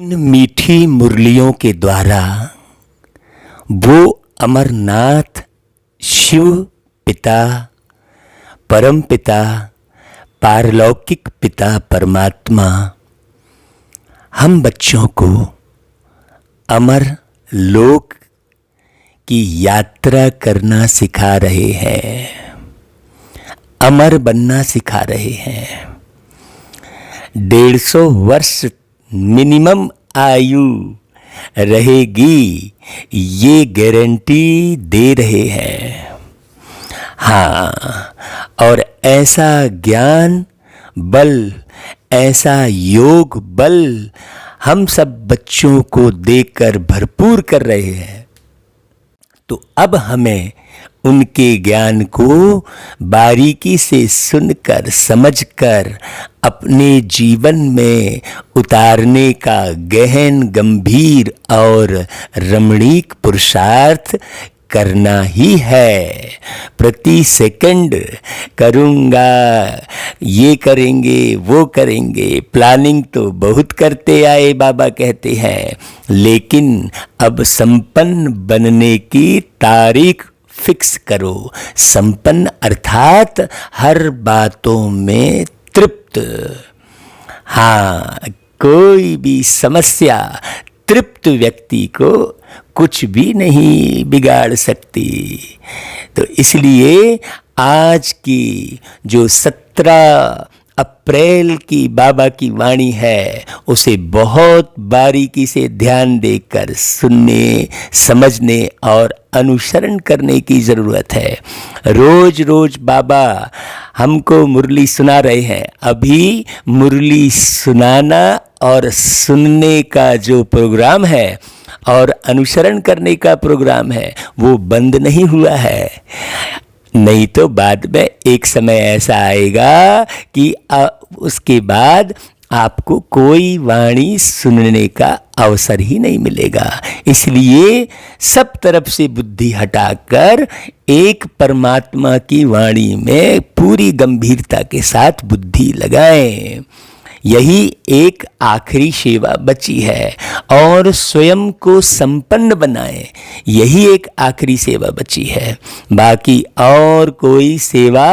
इन मीठी मुरलियों के द्वारा वो अमरनाथ शिव पिता, परम पिता, पारलौकिक पिता परमात्मा हम बच्चों को अमर लोक की यात्रा करना सिखा रहे हैं, अमर बनना सिखा रहे हैं। 150 वर्ष मिनिमम आयु रहेगी, ये गारंटी दे रहे हैं। हाँ, और ऐसा ज्ञान बल, ऐसा योग बल हम सब बच्चों को देकर भरपूर कर रहे हैं। तो अब हमें उनके ज्ञान को बारीकी से सुनकर, समझकर अपने जीवन में उतारने का गहन, गंभीर और रमणीक पुरुषार्थ करना ही है। प्रति सेकंड करूँगा, ये करेंगे, वो करेंगे, प्लानिंग तो बहुत करते आए बाबा कहते हैं, लेकिन अब संपन्न बनने की तारीख फिक्स करो। संपन्न अर्थात हर बातों में तृप्त। हाँ, कोई भी समस्या तृप्त व्यक्ति को कुछ भी नहीं बिगाड़ सकती। तो इसलिए आज की जो 17 अप्रैल की बाबा की वाणी है, उसे बहुत बारीकी से ध्यान देकर सुनने, समझने और अनुसरण करने की ज़रूरत है। रोज रोज बाबा हमको मुरली सुना रहे हैं। अभी मुरली सुनाना और सुनने का जो प्रोग्राम है और अनुसरण करने का प्रोग्राम है, वो बंद नहीं हुआ है। नहीं तो बाद में एक समय ऐसा आएगा कि उसके बाद आपको कोई वाणी सुनने का अवसर ही नहीं मिलेगा। इसलिए सब तरफ से बुद्धि हटाकर एक परमात्मा की वाणी में पूरी गंभीरता के साथ बुद्धि लगाएं। यही एक आखिरी सेवा बची है, और स्वयं को संपन्न बनाएं। यही एक आखिरी सेवा बची है। बाकी और कोई सेवा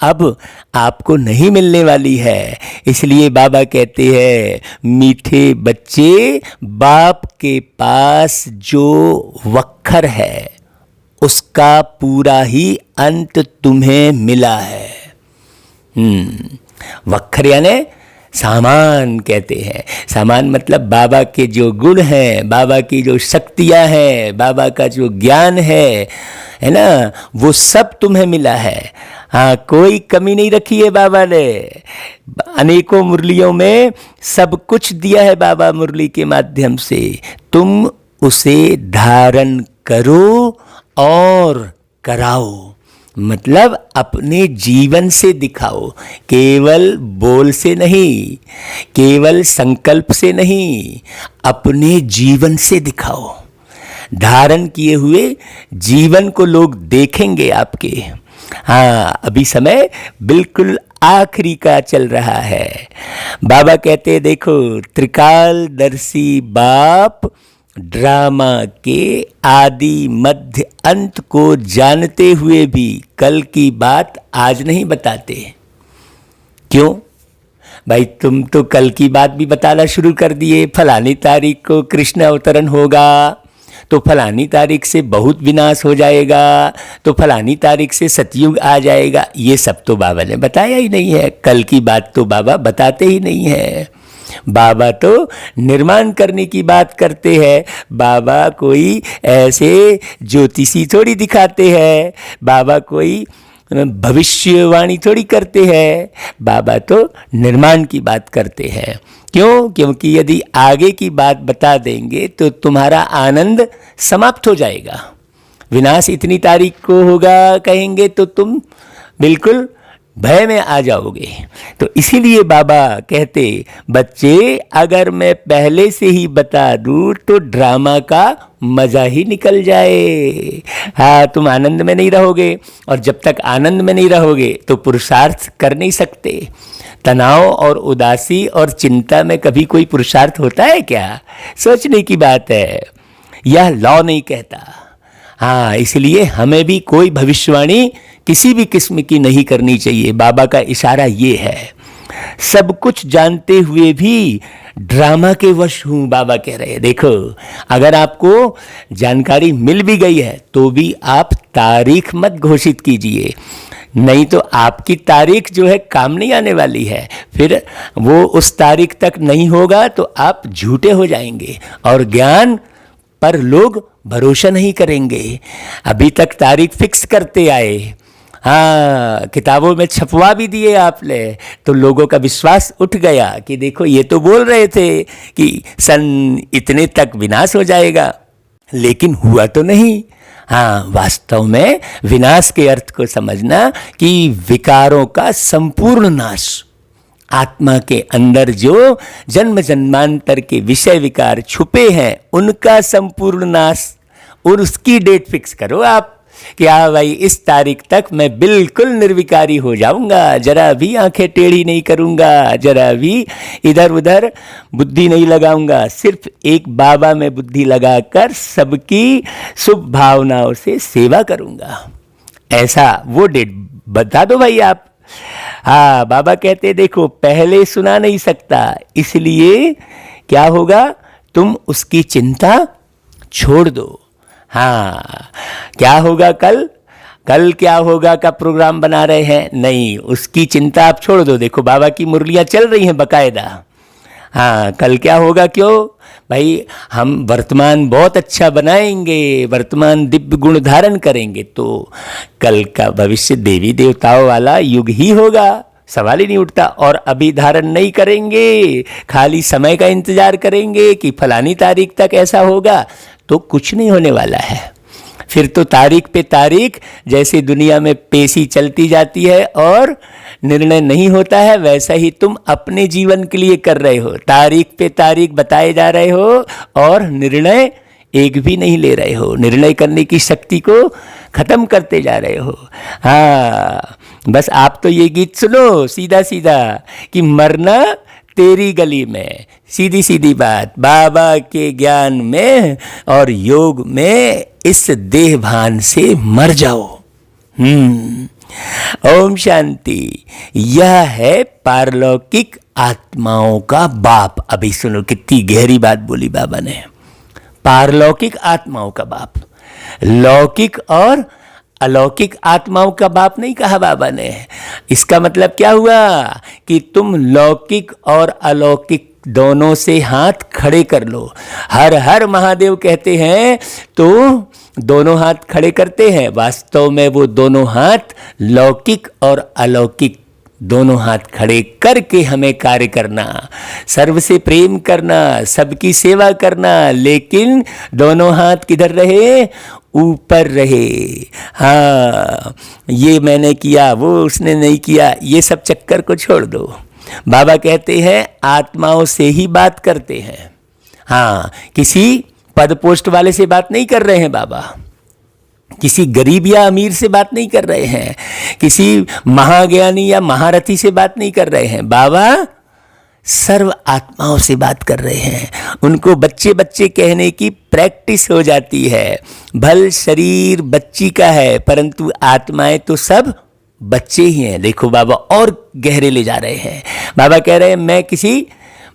अब आपको नहीं मिलने वाली है। इसलिए बाबा कहते हैं, मीठे बच्चे, बाप के पास जो वक्खर है उसका पूरा ही अंत तुम्हें मिला है। वक्खर यानी सामान कहते हैं। सामान मतलब बाबा के जो गुण हैं, बाबा की जो शक्तियां हैं, बाबा का जो ज्ञान है ना, वो सब तुम्हें मिला है। हाँ, कोई कमी नहीं रखी है बाबा ने। अनेकों मुरलियों में सब कुछ दिया है बाबा मुरली के माध्यम से। तुम उसे धारण करो और कराओ, मतलब अपने जीवन से दिखाओ। केवल बोल से नहीं, केवल संकल्प से नहीं, अपने जीवन से दिखाओ। धारण किए हुए जीवन को लोग देखेंगे आपके। हाँ, अभी समय बिल्कुल आखिरी का चल रहा है। बाबा कहते देखो, त्रिकालदर्शी बाप ड्रामा के आदि मध्य अंत को जानते हुए भी कल की बात आज नहीं बताते। क्यों भाई? तुम तो कल की बात भी बताना शुरू कर दिए। फलानी तारीख को कृष्ण अवतरण होगा, तो फलानी तारीख से बहुत विनाश हो जाएगा, तो फलानी तारीख से सतयुग आ जाएगा। ये सब तो बाबा ने बताया ही नहीं है। कल की बात तो बाबा बताते ही नहीं है। बाबा तो निर्माण करने की बात करते हैं। बाबा कोई ऐसे ज्योतिषी थोड़ी दिखाते हैं। बाबा कोई भविष्यवाणी थोड़ी करते हैं। बाबा तो निर्माण की बात करते हैं। क्यों? क्योंकि यदि आगे की बात बता देंगे तो तुम्हारा आनंद समाप्त हो जाएगा। विनाश इतनी तारीख को होगा कहेंगे तो तुम बिल्कुल भय में आ जाओगे। तो इसीलिए बाबा कहते, बच्चे अगर मैं पहले से ही बता दूं तो ड्रामा का मज़ा ही निकल जाए। हाँ, तुम आनंद में नहीं रहोगे, और जब तक आनंद में नहीं रहोगे तो पुरुषार्थ कर नहीं सकते। तनाव और उदासी और चिंता में कभी कोई पुरुषार्थ होता है क्या? सोचने की बात है, यह लॉ नहीं कहता। हाँ, इसलिए हमें भी कोई भविष्यवाणी किसी भी किस्म की नहीं करनी चाहिए। बाबा का इशारा ये है, सब कुछ जानते हुए भी ड्रामा के वश हूं, बाबा कह रहे हैं। देखो, अगर आपको जानकारी मिल भी गई है तो भी आप तारीख मत घोषित कीजिए, नहीं तो आपकी तारीख जो है काम नहीं आने वाली है। फिर वो उस तारीख तक नहीं होगा तो आप झूठे हो जाएंगे और ज्ञान पर लोग भरोसा नहीं करेंगे। अभी तक तारीख फिक्स करते आए, हाँ, किताबों में छपवा भी दिए आपने, तो लोगों का विश्वास उठ गया कि देखो ये तो बोल रहे थे कि सन इतने तक विनाश हो जाएगा, लेकिन हुआ तो नहीं। हाँ, वास्तव में विनाश के अर्थ को समझना कि विकारों का संपूर्ण नाश, आत्मा के अंदर जो जन्म जन्मांतर के विषय विकार छुपे हैं उनका संपूर्ण नाश, और उसकी डेट फिक्स करो आप कि हाँ भाई, इस तारीख तक मैं बिल्कुल निर्विकारी हो जाऊंगा, जरा भी आंखें टेढ़ी नहीं करूंगा, जरा भी इधर उधर बुद्धि नहीं लगाऊंगा, सिर्फ एक बाबा में बुद्धि लगाकर सबकी शुभ भावनाओं से सेवा करूंगा। ऐसा वो डेट बता दो भाई आप। हाँ, बाबा कहते देखो, पहले सुना नहीं सकता, इसलिए क्या होगा, तुम उसकी चिंता छोड़ दो। हाँ, क्या होगा कल, कल क्या होगा का प्रोग्राम बना रहे हैं, नहीं, उसकी चिंता आप छोड़ दो। देखो, बाबा की मुरलियाँ चल रही हैं बकायदा। हाँ, कल क्या होगा, क्यों भाई, हम वर्तमान बहुत अच्छा बनाएंगे, वर्तमान दिव्य गुण धारण करेंगे, तो कल का भविष्य देवी देवताओं वाला युग ही होगा, सवाल ही नहीं उठता। और अभी धारण नहीं करेंगे, खाली समय का इंतजार करेंगे कि फलानी तारीख तक ऐसा होगा, तो कुछ नहीं होने वाला है। फिर तो तारीख पे तारीख जैसे दुनिया में पेशी चलती जाती है और निर्णय नहीं होता है, वैसा ही तुम अपने जीवन के लिए कर रहे हो, तारीख पे तारीख बताए जा रहे हो और निर्णय एक भी नहीं ले रहे हो, निर्णय करने की शक्ति को खत्म करते जा रहे हो। हाँ, बस आप तो ये गीत सुनो सीधा सीधा कि मरना तेरी गली में, सीधी सीधी बात, बाबा के ज्ञान में और योग में इस देह भान से मर जाओ। ओम शांति। यह है पारलौकिक आत्माओं का बाप। अभी सुनो, कितनी गहरी बात बोली बाबा ने। पारलौकिक आत्माओं का बाप, लौकिक और अलौकिक आत्माओं का बाप नहीं कहा बाबा ने। इसका मतलब क्या हुआ कि तुम लौकिक और अलौकिक दोनों से हाथ खड़े कर लो। हर हर महादेव कहते हैं तो दोनों हाथ खड़े करते हैं, वास्तव में वो दोनों हाथ लौकिक और अलौकिक दोनों हाथ खड़े करके हमें कार्य करना, सर्व से प्रेम करना, सबकी सेवा करना, लेकिन दोनों हाथ किधर रहे, ऊपर रहे। हाँ, ये मैंने किया, वो उसने नहीं किया, ये सब चक्कर को छोड़ दो। बाबा कहते हैं आत्माओं से ही बात करते हैं। हाँ, किसी पद पोस्ट वाले से बात नहीं कर रहे हैं बाबा, किसी गरीब या अमीर से बात नहीं कर रहे हैं, किसी महाज्ञानी या महारथी से बात नहीं कर रहे हैं। बाबा सर्व आत्माओं से बात कर रहे हैं। उनको बच्चे बच्चे कहने की प्रैक्टिस हो जाती है। भल शरीर बच्ची का है, परंतु आत्माएं तो सब बच्चे ही हैं। देखो बाबा और गहरे ले जा रहे हैं। बाबा कह रहे हैं मैं किसी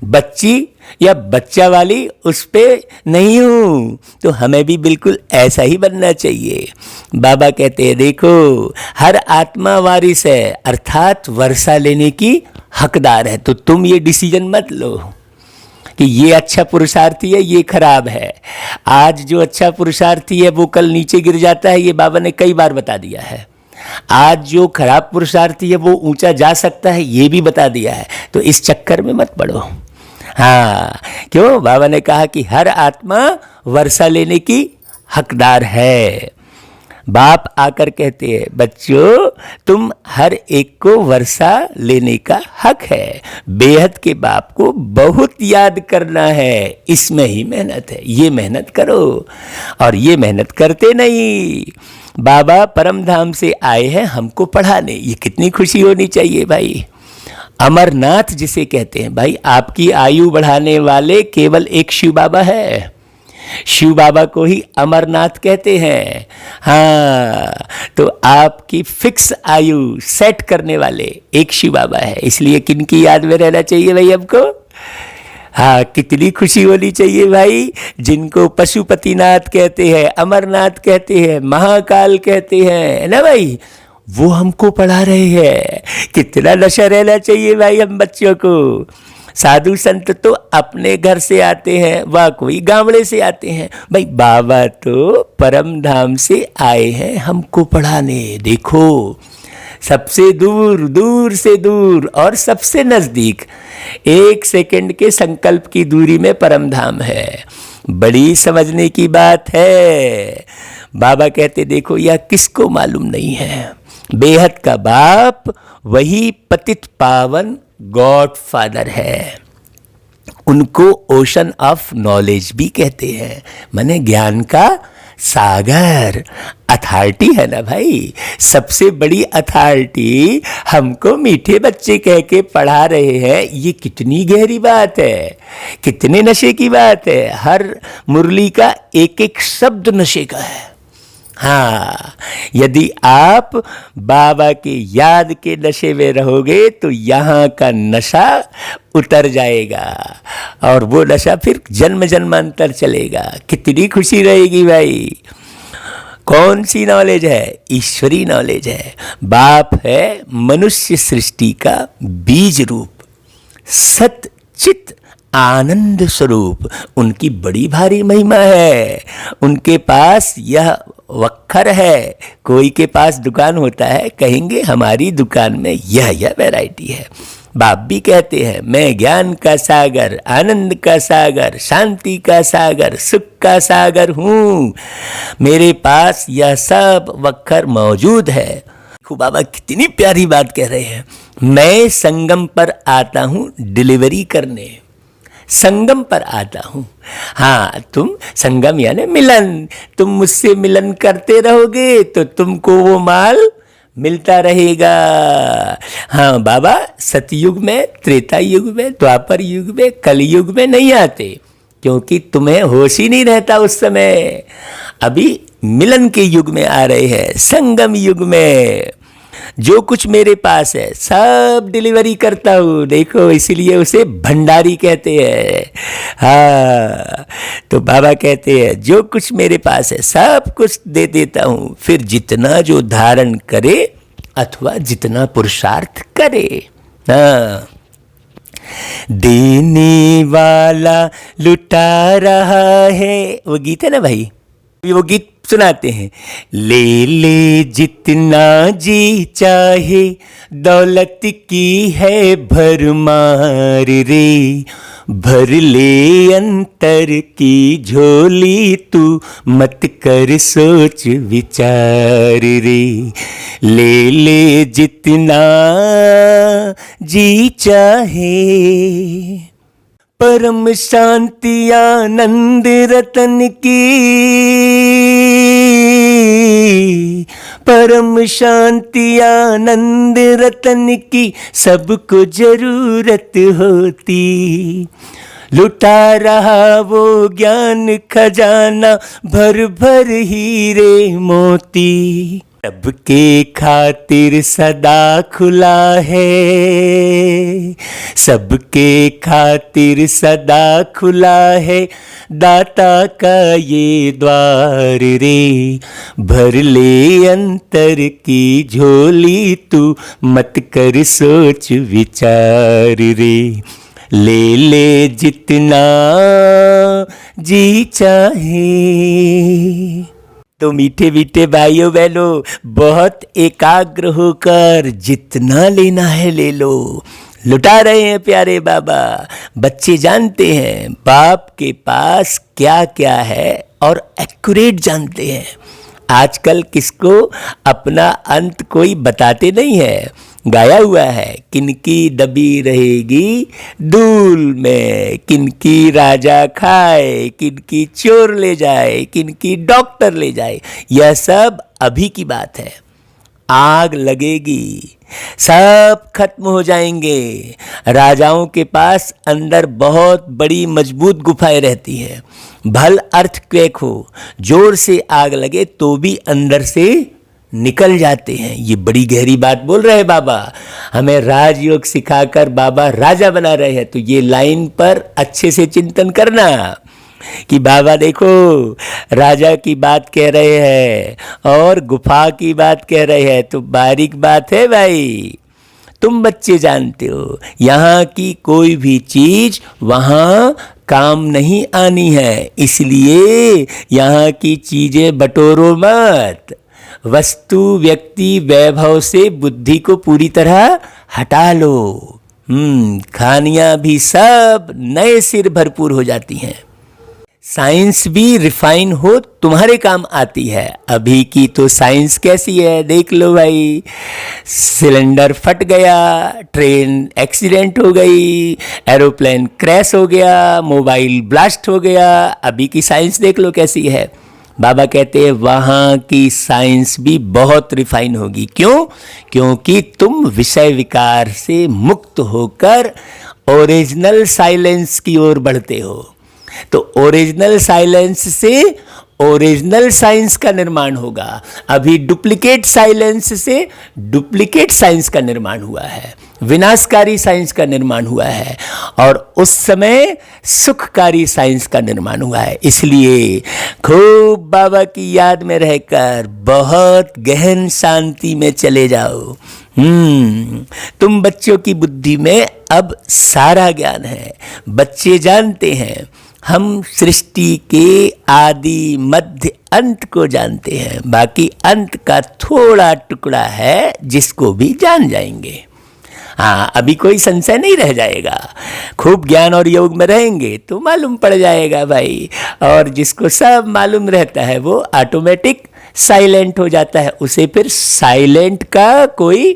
बच्ची या बच्चा वाली उस पे नहीं हूँ, तो हमें भी बिल्कुल ऐसा ही बनना चाहिए। बाबा कहते हैं देखो हर आत्मा वारिस है, अर्थात वर्षा लेने की हकदार है। तो तुम ये डिसीजन मत लो कि ये अच्छा पुरुषार्थी है, ये खराब है। आज जो अच्छा पुरुषार्थी है वो कल नीचे गिर जाता है, ये बाबा ने कई बार बता दिया है। आज जो खराब पुरुषार्थी है वो ऊंचा जा सकता है, ये भी बता दिया है। तो इस चक्कर में मत पड़ो। हाँ, क्यों? बाबा ने कहा कि हर आत्मा वर्षा लेने की हकदार है। बाप आकर कहते हैं बच्चों तुम हर एक को वर्षा लेने का हक है। बेहद के बाप को बहुत याद करना है, इसमें ही मेहनत है। ये मेहनत करो, और ये मेहनत करते नहीं। बाबा परम धाम से आए हैं हमको पढ़ाने, ये कितनी खुशी होनी चाहिए भाई। अमरनाथ जिसे कहते हैं, भाई आपकी आयु बढ़ाने वाले केवल एक शिव बाबा है, शिव बाबा को ही अमरनाथ कहते हैं। हाँ, तो आपकी फिक्स आयु सेट करने वाले एक शिव बाबा है, इसलिए किनकी याद में रहना चाहिए भाई हमको? हाँ, कितनी खुशी होनी चाहिए भाई, जिनको पशुपतिनाथ कहते हैं, अमरनाथ कहते हैं, महाकाल कहते हैं, है ना भाई, वो हमको पढ़ा रहे हैं। कितना नशा रहना चाहिए भाई हम बच्चों को। साधु संत तो अपने घर से आते हैं, वह कोई गांवड़े से आते हैं, भाई बाबा तो परम धाम से आए हैं हमको पढ़ाने। देखो, सबसे दूर, दूर से दूर और सबसे नजदीक 1 सेकंड के संकल्प की दूरी में परम धाम है। बड़ी समझने की बात है। बाबा कहते देखो, यह किसको मालूम नहीं है, बेहद का बाप वही पतित पावन गॉड फादर है। उनको ओशन ऑफ नॉलेज भी कहते हैं, माने ज्ञान का सागर। अथॉरिटी है ना भाई, सबसे बड़ी अथॉरिटी हमको मीठे बच्चे कह के पढ़ा रहे हैं। ये कितनी गहरी बात है, कितने नशे की बात है। हर मुरली का एक एक शब्द नशे का है। हाँ, यदि आप बाबा के याद के नशे में रहोगे तो यहाँ का नशा उतर जाएगा और वो नशा फिर जन्म जन्मांतर चलेगा। कितनी खुशी रहेगी भाई। कौन सी नॉलेज है? ईश्वरी नॉलेज है। बाप है मनुष्य सृष्टि का बीज रूप, सत चित आनंद स्वरूप। उनकी बड़ी भारी महिमा है। उनके पास यह वक्खर है। कोई के पास दुकान होता है, कहेंगे हमारी दुकान में यह वैरायटी है। बाप भी कहते हैं मैं ज्ञान का सागर, आनंद का सागर, शांति का सागर, सुख का सागर हूँ। मेरे पास यह सब वक्खर मौजूद है। बाबा कितनी प्यारी बात कह रहे हैं। मैं संगम पर आता हूँ डिलीवरी करने, संगम पर आता हूँ। हाँ, तुम संगम यानी मिलन, तुम मुझसे मिलन करते रहोगे तो तुमको वो माल मिलता रहेगा। हाँ बाबा, सतयुग में, त्रेता युग में, द्वापर युग में, कलयुग में नहीं आते, क्योंकि तुम्हें होश ही नहीं रहता उस समय। अभी मिलन के युग में आ रहे हैं, संगम युग में। जो कुछ मेरे पास है सब डिलीवरी करता हूँ। देखो, इसीलिए उसे भंडारी कहते हैं। हाँ, तो बाबा कहते हैं जो कुछ मेरे पास है सब कुछ दे देता हूँ, फिर जितना जो धारण करे अथवा जितना पुरुषार्थ करे। हाँ, देने वाला लुटा रहा है, वो गीत है ना भाई, वो गीत सुनाते हैं। ले ले जितना जी चाहे, दौलत की है भरमार रे, भर ले अंतर की झोली, तू मत कर सोच विचार रे। ले ले जितना जी चाहे, परम शांति आनंद रतन की, परम शांति आनंद रतन की सबको जरूरत होती। लुटा रहा वो ज्ञान खजाना, भर भर हीरे मोती, सबके खातिर सदा खुला है, सबके खातिर सदा खुला है, दाता का ये द्वार रे। भर ले अंतर की झोली, तू मत कर सोच विचार रे। ले ले जितना जी चाहे। तो मीठे मीठे भाइयों बहनों, बहुत एकाग्र होकर जितना लेना है ले लो। लुटा रहे हैं प्यारे बाबा। बच्चे जानते हैं बाप के पास क्या क्या है और एक्यूरेट जानते हैं। आजकल किसको अपना अंत कोई बताते नहीं है। गाया हुआ है, किनकी दबी रहेगी धूल में, किनकी राजा खाए, किनकी चोर ले जाए, किनकी डॉक्टर ले जाए। यह सब अभी की बात है। आग लगेगी, सब खत्म हो जाएंगे। राजाओं के पास अंदर बहुत बड़ी मजबूत गुफाएं रहती हैं। भल अर्थक्वेक हो, जोर से आग लगे तो भी अंदर से निकल जाते हैं। ये बड़ी गहरी बात बोल रहे हैं बाबा, हमें राजयोग सिखाकर बाबा राजा बना रहे हैं। तो ये लाइन पर अच्छे से चिंतन करना कि बाबा देखो राजा की बात कह रहे हैं और गुफा की बात कह रहे हैं, तो बारीक बात है भाई। तुम बच्चे जानते हो यहाँ की कोई भी चीज वहाँ काम नहीं आनी है, इसलिए यहाँ की चीजें बटोरो मत। वस्तु व्यक्ति वैभव से बुद्धि को पूरी तरह हटा लो। खानियां भी सब नए सिर भरपूर हो जाती हैं। साइंस भी रिफाइन हो तुम्हारे काम आती है। अभी की तो साइंस कैसी है देख लो भाई, सिलेंडर फट गया, ट्रेन एक्सीडेंट हो गई, एरोप्लेन क्रैश हो गया, मोबाइल ब्लास्ट हो गया। अभी की साइंस देख लो कैसी है। बाबा कहते हैं वहाँ की साइंस भी बहुत रिफाइन होगी। क्यों? क्योंकि तुम विषय विकार से मुक्त होकर ओरिजिनल साइलेंस की ओर बढ़ते हो। तो ओरिजिनल साइलेंस से ओरिजिनल साइंस का निर्माण होगा। अभी डुप्लीकेट साइलेंस से डुप्लीकेट साइंस का निर्माण हुआ है, विनाशकारी साइंस का निर्माण हुआ है, और उस समय सुखकारी साइंस का निर्माण हुआ है। इसलिए खूब बाबा की याद में रहकर बहुत गहन शांति में चले जाओ। तुम बच्चों की बुद्धि में अब सारा ज्ञान है। बच्चे जानते हैं हम सृष्टि के आदि मध्य अंत को जानते हैं, बाकी अंत का थोड़ा टुकड़ा है जिसको भी जान जाएंगे। हाँ, अभी कोई संशय नहीं रह जाएगा। खूब ज्ञान और योग में रहेंगे तो मालूम पड़ जाएगा भाई। और जिसको सब मालूम रहता है वो ऑटोमेटिक साइलेंट हो जाता है। उसे फिर साइलेंट का कोई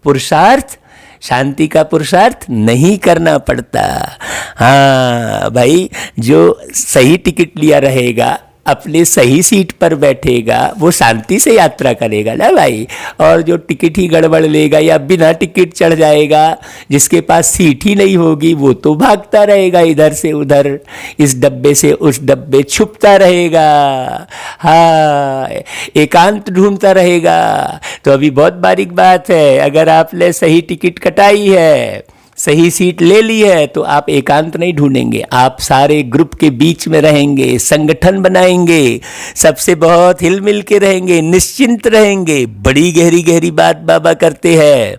पुरुषार्थ, शांति का पुरुषार्थ नहीं करना पड़ता। हाँ भाई, जो सही टिकट लिया रहेगा, अपने सही सीट पर बैठेगा, वो शांति से यात्रा करेगा ना भाई। और जो टिकट ही गड़बड़ लेगा या बिना टिकट चढ़ जाएगा, जिसके पास सीट ही नहीं होगी, वो तो भागता रहेगा इधर से उधर, इस डब्बे से उस डब्बे, छुपता रहेगा। हाँ, एकांत ढूंढता रहेगा। तो अभी बहुत बारीक बात है, अगर आपने सही टिकट कटाई है, सही सीट ले ली है, तो आप एकांत नहीं ढूंढेंगे, आप सारे ग्रुप के बीच में रहेंगे, संगठन बनाएंगे, सबसे बहुत हिल मिल के रहेंगे, निश्चिंत रहेंगे। बड़ी गहरी गहरी बात बाबा करते हैं,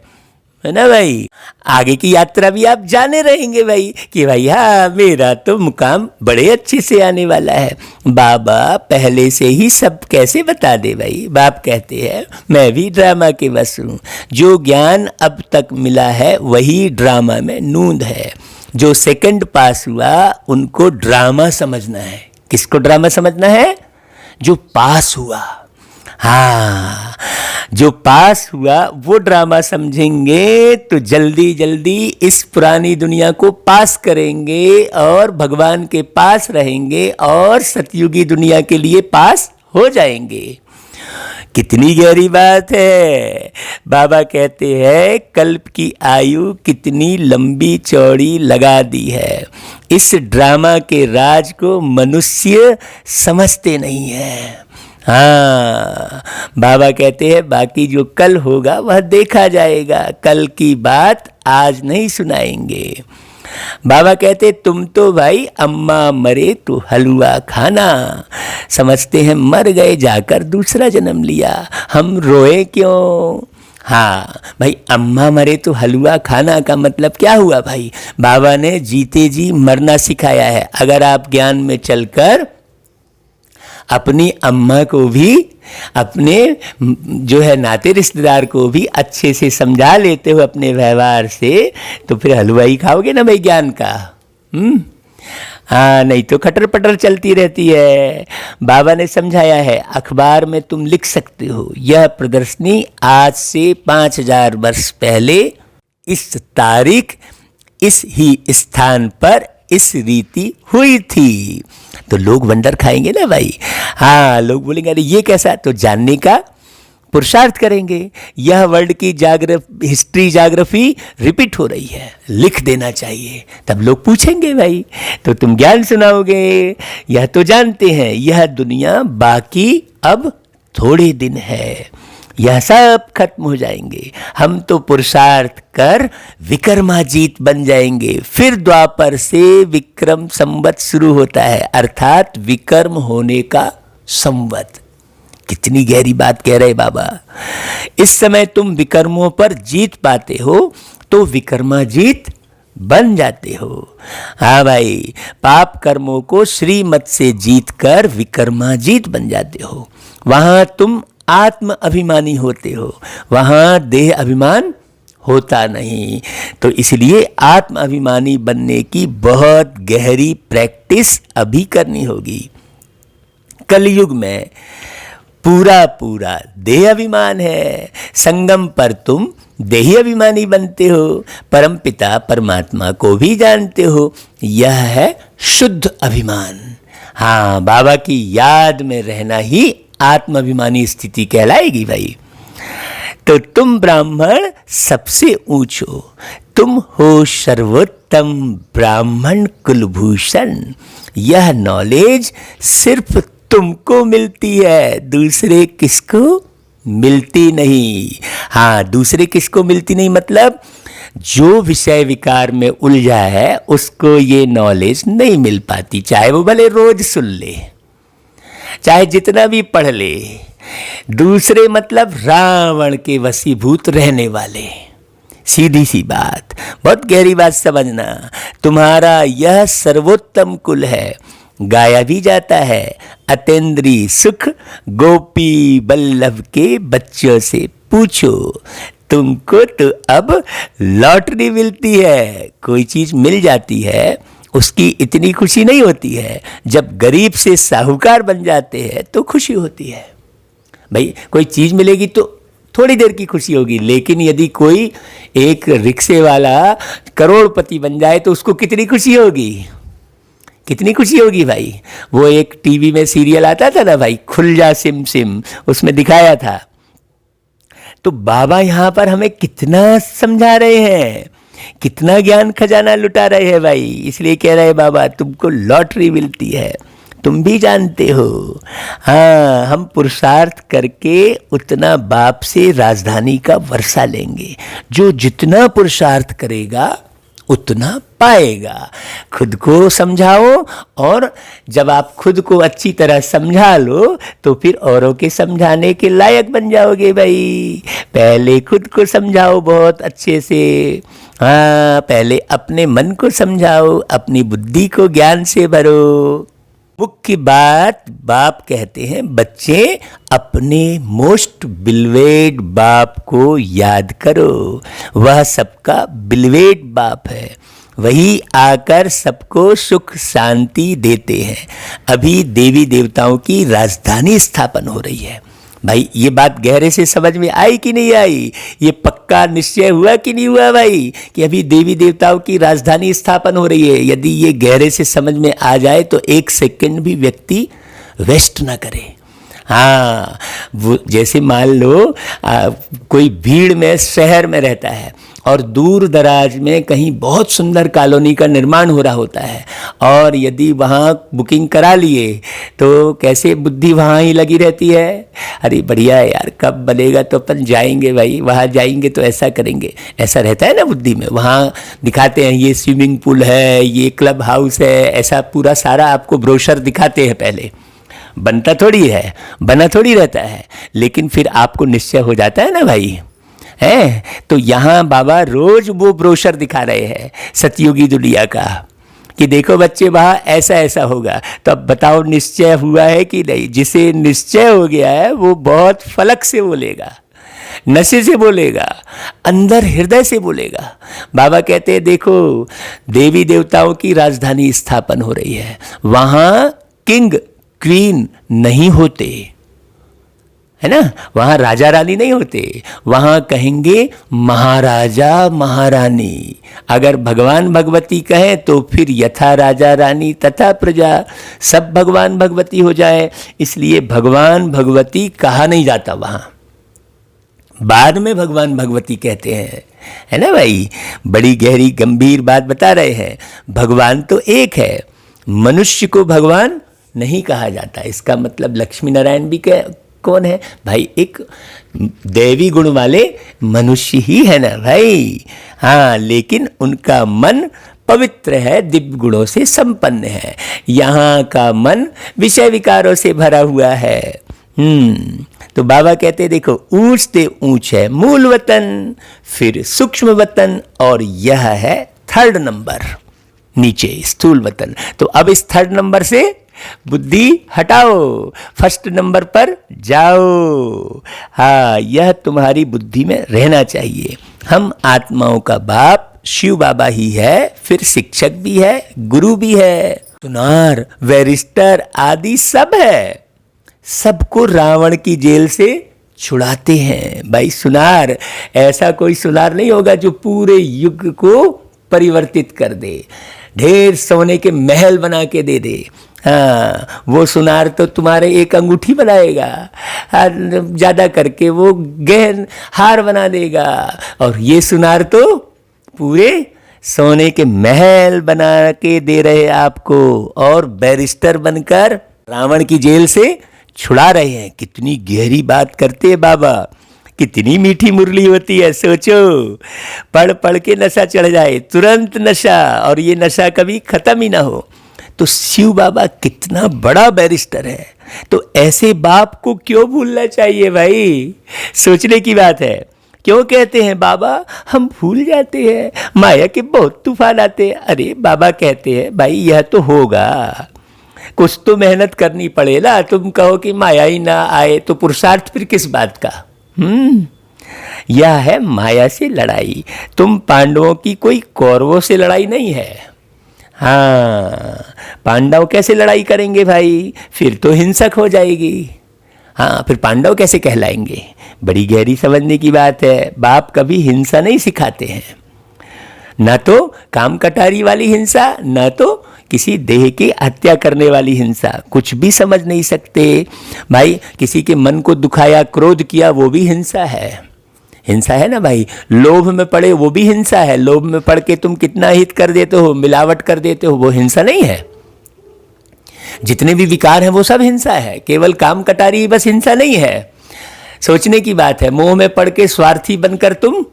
है ना भाई। आगे की यात्रा भी आप जाने रहेंगे भाई कि भाई हाँ, मेरा तो मुकाम बड़े अच्छे से आने वाला है। बाबा पहले से ही सब कैसे बता दे भाई। बाप कहते हैं मैं भी ड्रामा के बस हूँ। जो ज्ञान अब तक मिला है वही ड्रामा में नूंद है। जो सेकंड पास हुआ उनको ड्रामा समझना है। किसको ड्रामा समझना है? जो पास हुआ। हाँ, जो पास हुआ वो ड्रामा समझेंगे तो जल्दी जल्दी इस पुरानी दुनिया को पास करेंगे और भगवान के पास रहेंगे और सतयुगी दुनिया के लिए पास हो जाएंगे। कितनी गहरी बात है। बाबा कहते हैं कल्प की आयु कितनी लंबी चौड़ी लगा दी है। इस ड्रामा के राज को मनुष्य समझते नहीं है। हाँ, बाबा कहते हैं बाकी जो कल होगा वह देखा जाएगा, कल की बात आज नहीं सुनाएंगे। बाबा कहते तुम तो भाई अम्मा मरे तो हलवा खाना समझते हैं, मर गए जाकर दूसरा जन्म लिया, हम रोए क्यों? हाँ भाई, अम्मा मरे तो हलवा खाना का मतलब क्या हुआ भाई? बाबा ने जीते जी मरना सिखाया है। अगर आप ज्ञान में चलकर अपनी अम्मा को भी, अपने जो है नाते रिश्तेदार को भी अच्छे से समझा लेते हो अपने व्यवहार से, तो फिर हलवा ही खाओगे ना भाई ज्ञान का। हाँ, नहीं तो खटर पटर चलती रहती है। बाबा ने समझाया है, अखबार में तुम लिख सकते हो यह प्रदर्शनी आज से 5000 वर्ष पहले इस तारीख इस ही स्थान पर इस रीति हुई थी। तो लोग वंडर खाएंगे ना भाई। हाँ, लोग बोलेंगे अरे ये कैसा? तो जानने का पुरुषार्थ करेंगे। यह वर्ल्ड की हिस्ट्री जाग्राफी रिपीट हो रही है, लिख देना चाहिए। तब लोग पूछेंगे भाई तो तुम ज्ञान सुनाओगे, यह तो जानते हैं यह दुनिया बाकी अब थोड़े दिन है, यह सब खत्म हो जाएंगे। हम तो पुरुषार्थ कर विक्रमाजीत बन जाएंगे। फिर द्वापर से विक्रम संवत शुरू होता है, अर्थात विक्रम होने का संवत। कितनी गहरी बात कह रहे बाबा। इस समय तुम विकर्मों पर जीत पाते हो तो विक्रमाजीत बन जाते हो। हाँ भाई, पाप कर्मों को श्रीमत से जीत कर विक्रमाजीत बन जाते हो। वहां तुम आत्म अभिमानी होते हो, वहां देह अभिमान होता नहीं। तो इसलिए आत्म अभिमानी बनने की बहुत गहरी प्रैक्टिस अभी करनी होगी। कलयुग में पूरा देह अभिमान है, संगम पर तुम देही अभिमानी बनते हो, परमपिता परमात्मा को भी जानते हो। यह है शुद्ध अभिमान। हाँ, बाबा की याद में रहना ही आत्माभिमानी स्थिति कहलाएगी भाई। तो तुम ब्राह्मण सबसे ऊंच हो, तुम हो सर्वोत्तम ब्राह्मण कुलभूषण। यह नॉलेज सिर्फ तुमको मिलती है, दूसरे किसको मिलती नहीं। हाँ, दूसरे किसको मिलती नहीं मतलब जो विषय विकार में उलझा है उसको ये नॉलेज नहीं मिल पाती, चाहे वो भले रोज सुन ले, चाहे जितना भी पढ़ ले। दूसरे मतलब रावण के वशीभूत रहने वाले। सीधी सी बात, बहुत गहरी बात समझना। तुम्हारा यह सर्वोत्तम कुल है, गाया भी जाता है। अतेंद्री सुख गोपी बल्लभ के बच्चों से पूछो, तुमको तो अब लॉटरी मिलती है। कोई चीज मिल जाती है उसकी इतनी खुशी नहीं होती है, जब गरीब से साहूकार बन जाते हैं तो खुशी होती है। भाई कोई चीज मिलेगी तो थोड़ी देर की खुशी होगी, लेकिन यदि कोई एक रिक्शे वाला करोड़पति बन जाए तो उसको कितनी खुशी होगी, कितनी खुशी होगी भाई। वो एक टीवी में सीरियल आता था ना भाई, खुल जा सिम सिम, उसमें दिखाया था। तो बाबा यहाँ पर हमें कितना समझा रहे हैं, कितना ज्ञान खजाना लुटा रहे हैं भाई। इसलिए कह रहे हैं बाबा तुमको लॉटरी मिलती है, तुम भी जानते हो। हाँ, हम पुरुषार्थ करके उतना बाप से राजधानी का वर्षा लेंगे। जो जितना पुरुषार्थ करेगा उतना पाएगा। खुद को समझाओ, और जब आप खुद को अच्छी तरह समझा लो तो फिर औरों के समझाने के लायक बन जाओगे भाई। पहले खुद को समझाओ बहुत अच्छे से। हाँ, पहले अपने मन को समझाओ, अपनी बुद्धि को ज्ञान से भरो। मुख्य बात बाप कहते हैं, बच्चे अपने मोस्ट बिलवेड बाप को याद करो। वह सबका बिलवेड बाप है, वही आकर सबको सुख शांति देते हैं। अभी देवी देवताओं की राजधानी स्थापन हो रही है भाई। ये बात गहरे से समझ में आई कि नहीं आई? ये पक्का निश्चय हुआ कि नहीं हुआ भाई कि अभी देवी देवताओं की राजधानी स्थापन हो रही है? यदि ये गहरे से समझ में आ जाए तो एक सेकंड भी व्यक्ति वेस्ट ना करे। हाँ, वो जैसे मान लो कोई भीड़ में शहर में रहता है और दूर दराज में कहीं बहुत सुंदर कॉलोनी का निर्माण हो रहा होता है, और यदि वहाँ बुकिंग करा लिए तो कैसे बुद्धि वहाँ ही लगी रहती है, अरे बढ़िया है यार, कब बनेगा तो अपन जाएंगे भाई, वहाँ जाएंगे तो ऐसा करेंगे, ऐसा रहता है ना बुद्धि में। वहाँ दिखाते हैं ये स्विमिंग पूल है, ये क्लब हाउस है, ऐसा पूरा सारा आपको ब्रोशर दिखाते हैं। पहले बनता थोड़ी है, बना थोड़ी रहता है, लेकिन फिर आपको निश्चय हो जाता है ना भाई है। तो यहाँ बाबा रोज वो ब्रोशर दिखा रहे हैं सतयुगी दुनिया का कि देखो बच्चे वहाँ ऐसा ऐसा होगा। तो अब बताओ निश्चय हुआ है कि नहीं? जिसे निश्चय हो गया है वो बहुत फलक से बोलेगा, नशे से बोलेगा, अंदर हृदय से बोलेगा। बाबा कहते हैं देखो देवी देवताओं की राजधानी स्थापन हो रही है, वहाँ किंग क्वीन नहीं होते, है ना, वहाँ राजा रानी नहीं होते, वहाँ कहेंगे महाराजा महारानी। अगर भगवान भगवती कहें तो फिर यथा राजा रानी तथा प्रजा, सब भगवान भगवती हो जाए। इसलिए भगवान भगवती कहा नहीं जाता वहाँ, बाद में भगवान भगवती कहते हैं, है ना भाई। बड़ी गहरी गंभीर बात बता रहे हैं। भगवान तो एक है, मनुष्य को भगवान नहीं कहा जाता। इसका मतलब लक्ष्मी नारायण भी कौन है भाई? एक दैवी गुण वाले मनुष्य ही है ना भाई। हाँ, लेकिन उनका मन पवित्र है, दिव्य गुणों से संपन्न है। यहाँ का मन विषय विकारों से भरा हुआ है। तो बाबा कहते देखो, ऊंच से ऊंच है मूल वतन, फिर सूक्ष्म वतन, और यह है थर्ड नंबर नीचे स्थूल वतन। तो अब इस थर्ड नंबर से बुद्धि हटाओ, फर्स्ट नंबर पर जाओ। हाँ, यह तुम्हारी बुद्धि में रहना चाहिए। हम आत्माओं का बाप शिव बाबा ही है, फिर शिक्षक भी है, गुरु भी है, सुनार, बैरिस्टर आदि सब है। सबको रावण की जेल से छुड़ाते हैं भाई। सुनार, ऐसा कोई सुनार नहीं होगा जो पूरे युग को परिवर्तित कर दे, ढेर सोने के महल बना के दे दे। हाँ, वो सुनार तो तुम्हारे एक अंगूठी बनाएगा, ज़्यादा करके वो गहन हार बना देगा। और ये सुनार तो पूरे सोने के महल बना के दे रहे आपको, और बैरिस्टर बनकर रावण की जेल से छुड़ा रहे हैं। कितनी गहरी बात करते हैं बाबा, कितनी मीठी मुरली होती है। सोचो, पढ़ पढ़ के नशा चढ़ जाए, तुरंत नशा, और ये नशा कभी खत्म ही ना हो। तो शिव बाबा कितना बड़ा बैरिस्टर है। तो ऐसे बाप को क्यों भूलना चाहिए भाई? सोचने की बात है। क्यों कहते हैं बाबा हम भूल जाते हैं, माया के बहुत तूफान आते हैं? अरे बाबा कहते हैं भाई यह तो होगा, कुछ तो मेहनत करनी पड़े ना। तुम कहो कि माया ही ना आए तो पुरुषार्थ फिर किस बात का? यह है माया से लड़ाई। तुम पांडवों की कोई कौरवों से लड़ाई नहीं है। हाँ, पांडव कैसे लड़ाई करेंगे भाई? फिर तो हिंसक हो जाएगी। हाँ, फिर पांडव कैसे कहलाएंगे? बड़ी गहरी समझने की बात है। बाप कभी हिंसा नहीं सिखाते हैं, ना तो काम कटारी वाली हिंसा, ना तो किसी देह की हत्या करने वाली हिंसा। कुछ भी समझ नहीं सकते भाई। किसी के मन को दुखाया, क्रोध किया, वो भी हिंसा है। हिंसा है ना भाई। लोभ में पड़े, वो भी हिंसा है। लोभ में पड़ के तुम कितना हित कर देते हो, मिलावट कर देते हो, वो हिंसा नहीं है? जितने भी विकार हैं वो सब हिंसा है। केवल काम कटारी बस हिंसा नहीं है। सोचने की बात है। मोह में पड़ के स्वार्थी बनकर तुम,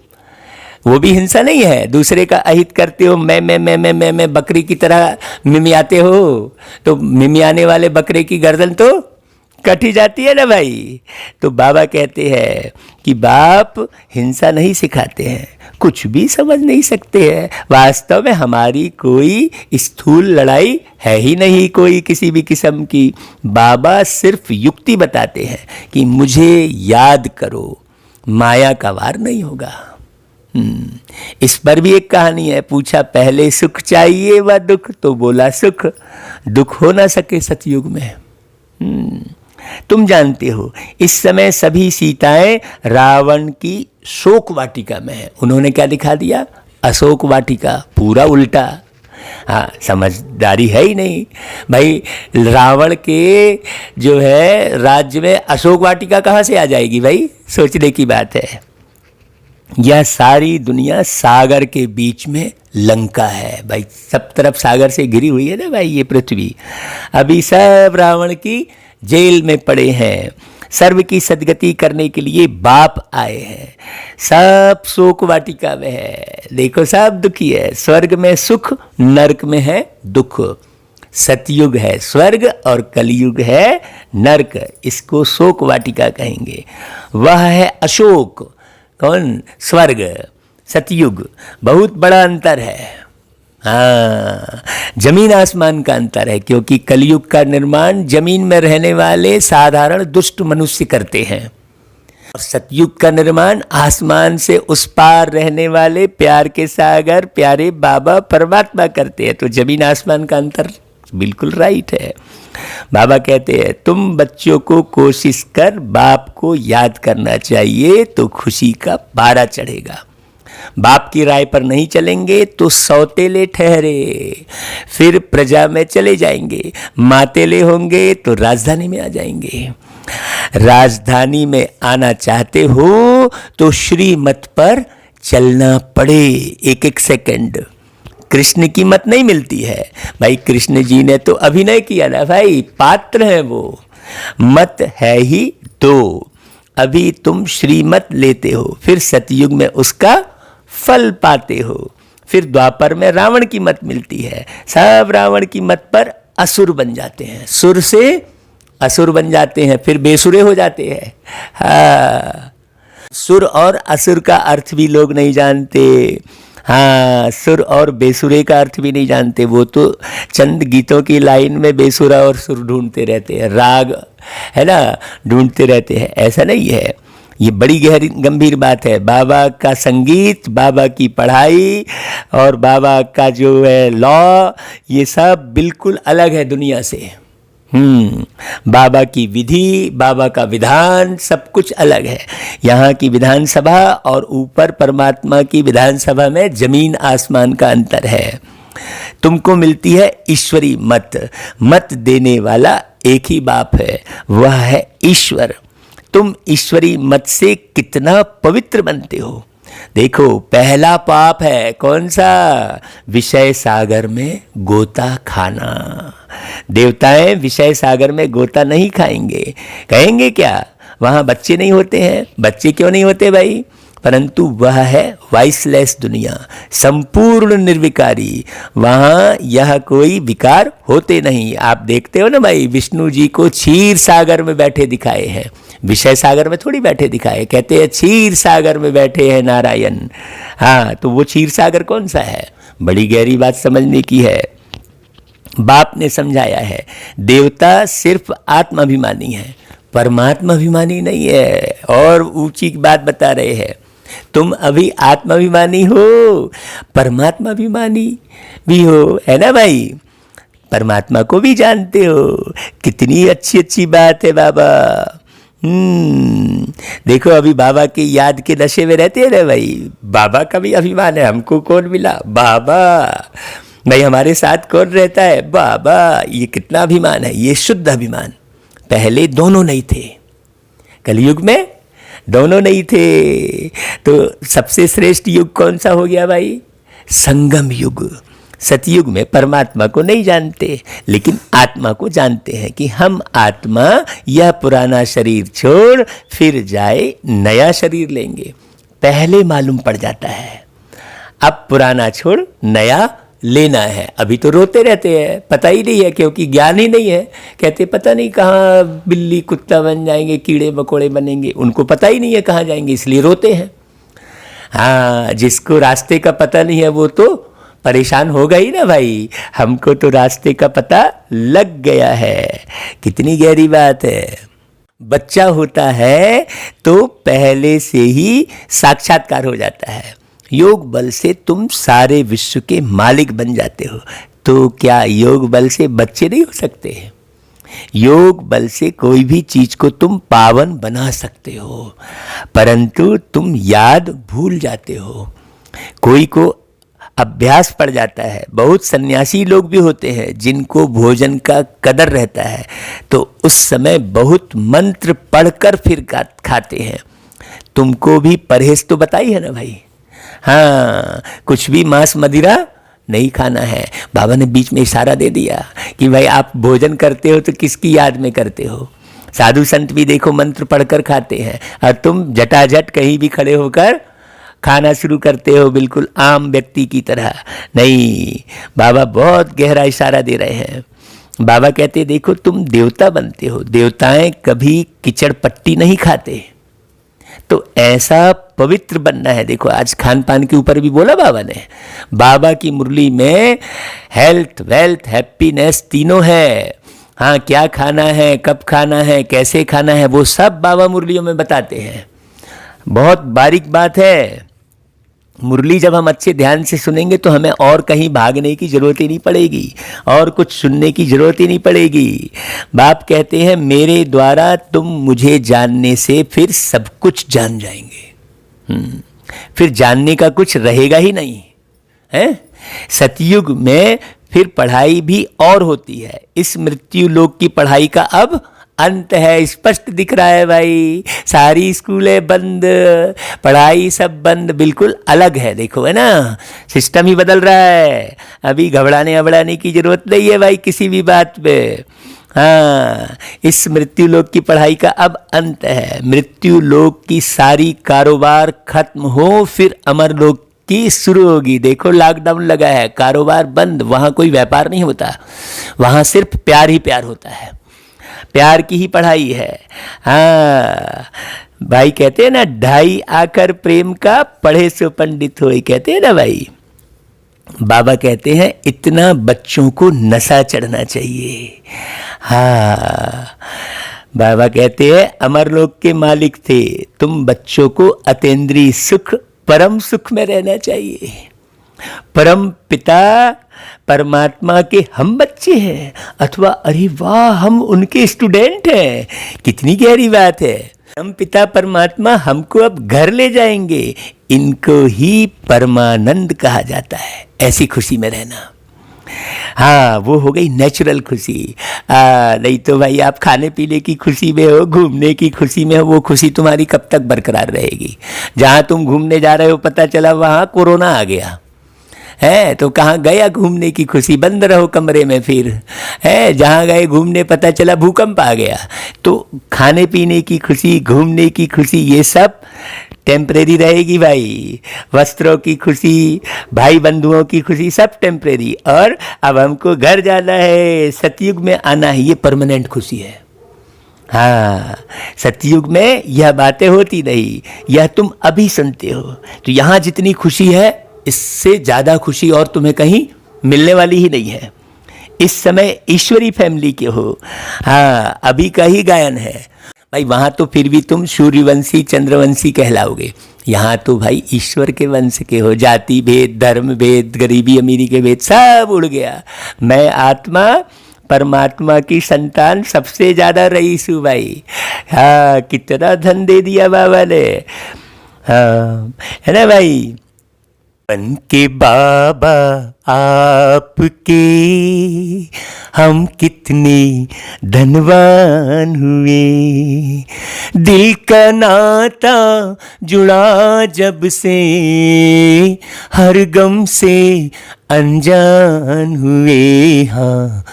वो भी हिंसा नहीं है। दूसरे का अहित करते हो, मैं बकरी की तरह मिमियाते हो, तो मिमियाने वाले बकरे की गर्दन तो कट ही जाती है ना भाई। तो बाबा कहते हैं कि बाप हिंसा नहीं सिखाते हैं, कुछ भी समझ नहीं सकते हैं। वास्तव में हमारी कोई स्थूल लड़ाई है ही नहीं, कोई किसी भी किस्म की। बाबा सिर्फ युक्ति बताते हैं कि मुझे याद करो, माया का वार नहीं होगा। इस पर भी एक कहानी है। पूछा पहले सुख चाहिए व दुख, तो बोला सुख। दुख हो ना सके सतयुग में। तुम जानते हो इस समय सभी सीताएं रावण की शोक वाटिका में है। उन्होंने क्या दिखा दिया? अशोक वाटिका, पूरा उल्टा। हाँ, समझदारी है ही नहीं भाई। रावण के जो है राज्य में अशोक वाटिका कहाँ से आ जाएगी भाई? सोचने की बात है। यह सारी दुनिया सागर के बीच में लंका है भाई। सब तरफ सागर से घिरी हुई है ना भाई ये पृथ्वी। अभी सब रावण की जेल में पड़े हैं। सर्व की सदगति करने के लिए बाप आए हैं। सब शोक वाटिका में है। देखो सब दुखी है। स्वर्ग में सुख, नरक में है दुख। सतयुग है स्वर्ग और कलयुग है नरक। इसको शोक वाटिका कहेंगे। वह है अशोक। कौन? स्वर्ग। सतयुग। बहुत बड़ा अंतर है। हाँ, जमीन आसमान का अंतर है। क्योंकि कलयुग का निर्माण जमीन में रहने वाले साधारण दुष्ट मनुष्य करते हैं, और सतयुग का निर्माण आसमान से उस पार रहने वाले प्यार के सागर प्यारे बाबा परमात्मा करते हैं। तो जमीन आसमान का अंतर बिल्कुल राइट है। बाबा कहते हैं तुम बच्चों को कोशिश कर बाप को याद करना चाहिए, तो खुशी का पारा चढ़ेगा। बाप की राय पर नहीं चलेंगे तो सौतेले ठहरे, फिर प्रजा में चले जाएंगे। मातेले होंगे तो राजधानी में आ जाएंगे। राजधानी में आना चाहते हो तो श्रीमत पर चलना पड़े, एक एक सेकंड। कृष्ण की मत नहीं मिलती है भाई, कृष्ण जी ने तो अभिनय किया ना भाई, पात्र है वो, मत है ही दो। अभी तुम श्रीमत लेते हो, फिर सतयुग में उसका फल पाते हो, फिर द्वापर में रावण की मत मिलती है, सब रावण की मत पर असुर बन जाते हैं, सुर से असुर बन जाते हैं, फिर बेसुरे हो जाते हैं। हाँ, सुर और असुर का अर्थ भी लोग नहीं जानते। हाँ, सुर और बेसुरे का अर्थ भी नहीं जानते, वो तो चंद गीतों की लाइन में बेसुरा और सुर ढूंढते रहते हैं, राग है ना, ढूंढते रहते हैं। ऐसा नहीं है, ये बड़ी गहरी गंभीर बात है। बाबा का संगीत, बाबा की पढ़ाई और बाबा का जो है लॉ, ये सब बिल्कुल अलग है दुनिया से। बाबा की विधि, बाबा का विधान, सब कुछ अलग है। यहाँ की विधानसभा और ऊपर परमात्मा की विधानसभा में जमीन आसमान का अंतर है। तुमको मिलती है ईश्वरी मत, मत देने वाला एक ही बाप है, वह है ईश्वर। तुम ईश्वरी मत से कितना पवित्र बनते हो। देखो, पहला पाप है कौन सा? विषय सागर में गोता खाना। देवताएं विषय सागर में गोता नहीं खाएंगे, कहेंगे क्या वहाँ बच्चे नहीं होते हैं? बच्चे क्यों नहीं होते भाई? परंतु वह है वाइसलेस दुनिया, संपूर्ण निर्विकारी। वहाँ यह कोई विकार होते नहीं। आप देखते हो ना भाई, विष्णु जी को क्षीर सागर में बैठे दिखाए हैं, विषय सागर में थोड़ी बैठे दिखाए। कहते हैं क्षीर सागर में बैठे हैं नारायण। हाँ, तो वो क्षीर सागर कौन सा है? बड़ी गहरी बात समझने की है। बाप ने समझाया है, देवता सिर्फ आत्माभिमानी है, परमात्मा अभिमानी नहीं है। और ऊंची बात बता रहे हैं, तुम अभी आत्माभिमानी हो, परमात्मा अभिमानी भी हो, है ना भाई? परमात्मा को भी जानते हो। कितनी अच्छी अच्छी बात है बाबा। देखो, अभी बाबा की याद के नशे में रहते हैं ना भाई। बाबा का भी अभिमान है, हमको कौन मिला? बाबा। भाई हमारे साथ कौन रहता है? बाबा। ये कितना अभिमान है, ये शुद्ध अभिमान। पहले दोनों नहीं थे, कलयुग में दोनों नहीं थे। तो सबसे श्रेष्ठ युग कौन सा हो गया भाई? संगम युग। सतयुग में परमात्मा को नहीं जानते, लेकिन आत्मा को जानते हैं कि हम आत्मा यह पुराना शरीर छोड़ फिर जाए नया शरीर लेंगे। पहले मालूम पड़ जाता है, अब पुराना छोड़ नया लेना है। अभी तो रोते रहते हैं, पता ही नहीं है, क्योंकि ज्ञान ही नहीं है। कहते पता नहीं कहाँ बिल्ली कुत्ता बन जाएंगे, कीड़े मकोड़े बनेंगे, उनको पता ही नहीं है कहाँ जाएंगे, इसलिए रोते हैं। हाँ, जिसको रास्ते का पता नहीं है वो तो परेशान होगा ही ना भाई। हमको तो रास्ते का पता लग गया है। कितनी गहरी बात है। बच्चा होता है तो पहले से ही साक्षात्कार हो जाता है। योग बल से तुम सारे विश्व के मालिक बन जाते हो। तो क्या योग बल से बच्चे नहीं हो सकते? योग बल से कोई भी चीज को तुम पावन बना सकते हो, परंतु तुम याद भूल जाते हो। कोई को अभ्यास पड़ जाता है। बहुत सन्यासी लोग भी होते हैं जिनको भोजन का कदर रहता है, तो उस समय बहुत मंत्र पढ़कर फिर खाते हैं। तुमको भी परहेज तो बताई है ना भाई। हाँ, कुछ भी मांस मदिरा नहीं खाना है। बाबा ने बीच में इशारा दे दिया कि भाई आप भोजन करते हो तो किसकी याद में करते हो? साधु संत भी देखो मंत्र पढ़कर खाते हैं, और तुम जटाजट कहीं भी खड़े होकर खाना शुरू करते हो, बिल्कुल आम व्यक्ति की तरह। नहीं, बाबा बहुत गहरा इशारा दे रहे हैं। बाबा कहते देखो, तुम देवता बनते हो, देवताएं कभी कीचड़ पट्टी नहीं खाते, तो ऐसा पवित्र बनना है। देखो, आज खान पान के ऊपर भी बोला बाबा ने। बाबा की मुरली में हेल्थ, वेल्थ, हैप्पीनेस तीनों है। हाँ, क्या खाना है, कब खाना है, कैसे खाना है, वो सब बाबा मुरलियों में बताते हैं। बहुत बारीक बात है। मुरली जब हम अच्छे ध्यान से सुनेंगे तो हमें और कहीं भागने की जरूरत ही नहीं पड़ेगी, और कुछ सुनने की जरूरत ही नहीं पड़ेगी। बाप कहते हैं, मेरे द्वारा तुम मुझे जानने से फिर सब कुछ जान जाएंगे। फिर जानने का कुछ रहेगा ही नहीं है। सतयुग में फिर पढ़ाई भी और होती है। इस मृत्यु लोक की पढ़ाई का अब अंत है, स्पष्ट दिख रहा है भाई। सारी स्कूलें बंद, पढ़ाई सब बंद, बिल्कुल अलग है। देखो है ना, सिस्टम ही बदल रहा है। अभी घबराने की जरूरत नहीं है भाई किसी भी बात पे। हाँ, इस मृत्यु लोक की पढ़ाई का अब अंत है। मृत्यु लोक की सारी कारोबार खत्म हो, फिर अमर लोक की शुरू होगी। देखो लॉकडाउन लगा है, कारोबार बंद, वहां कोई व्यापार नहीं होता, वहां सिर्फ प्यार ही प्यार होता है, प्यार की ही पढ़ाई है। हाँ भाई, कहते हैं ना, ढाई आकर प्रेम का, पढ़े सो पंडित होए, कहते हैं ना भाई। बाबा कहते हैं इतना बच्चों को नशा चढ़ना चाहिए। हाँ, बाबा कहते हैं अमरलोक के मालिक थे, तुम बच्चों को अतीन्द्रिय सुख, परम सुख में रहना चाहिए। परम पिता परमात्मा के हम बच्चे हैं, अथवा अरे वाह हम उनके स्टूडेंट हैं। कितनी गहरी बात है। परम पिता परमात्मा हमको अब घर ले जाएंगे, इनको ही परमानंद कहा जाता है। ऐसी खुशी में रहना, हाँ वो हो गई नेचुरल खुशी। नहीं तो भाई आप खाने पीने की खुशी में हो, घूमने की खुशी में हो, वो खुशी तुम्हारी कब तक बरकरार रहेगी। जहाँ तुम घूमने जा रहे हो पता चला वहाँ कोरोना आ गया है, तो कहाँ गया घूमने की खुशी, बंद रहो कमरे में। फिर है जहाँ गए घूमने पता चला भूकंप आ गया। तो खाने पीने की खुशी, घूमने की खुशी, ये सब टेम्परेरी रहेगी भाई। वस्त्रों की खुशी, भाई बंधुओं की खुशी, सब टेम्परेरी। और अब हमको घर जाना है, सतयुग में आना है, ये परमानेंट खुशी है। हाँ, सतयुग में यह बातें होती नहीं, यह तुम अभी सुनते हो। तो यहाँ जितनी खुशी है इससे ज़्यादा खुशी और तुम्हें कहीं मिलने वाली ही नहीं है। इस समय ईश्वरी फैमिली के हो, हाँ अभी का ही गायन है भाई। वहाँ तो फिर भी तुम सूर्यवंशी चंद्रवंशी कहलाओगे, यहाँ तो भाई ईश्वर के वंश के हो। जाति भेद, धर्म भेद, गरीबी अमीरी के भेद सब उड़ गया। मैं आत्मा परमात्मा की संतान, सबसे ज़्यादा रईस हूँ भाई। हाँ, कितना धन दे दिया बाबा ने। हाँ है ना भाई। बन के बाबा आपके हम कितने धनवान हुए, दिल का नाता जुड़ा जब से, हर गम से अनजान हुए। हाँ,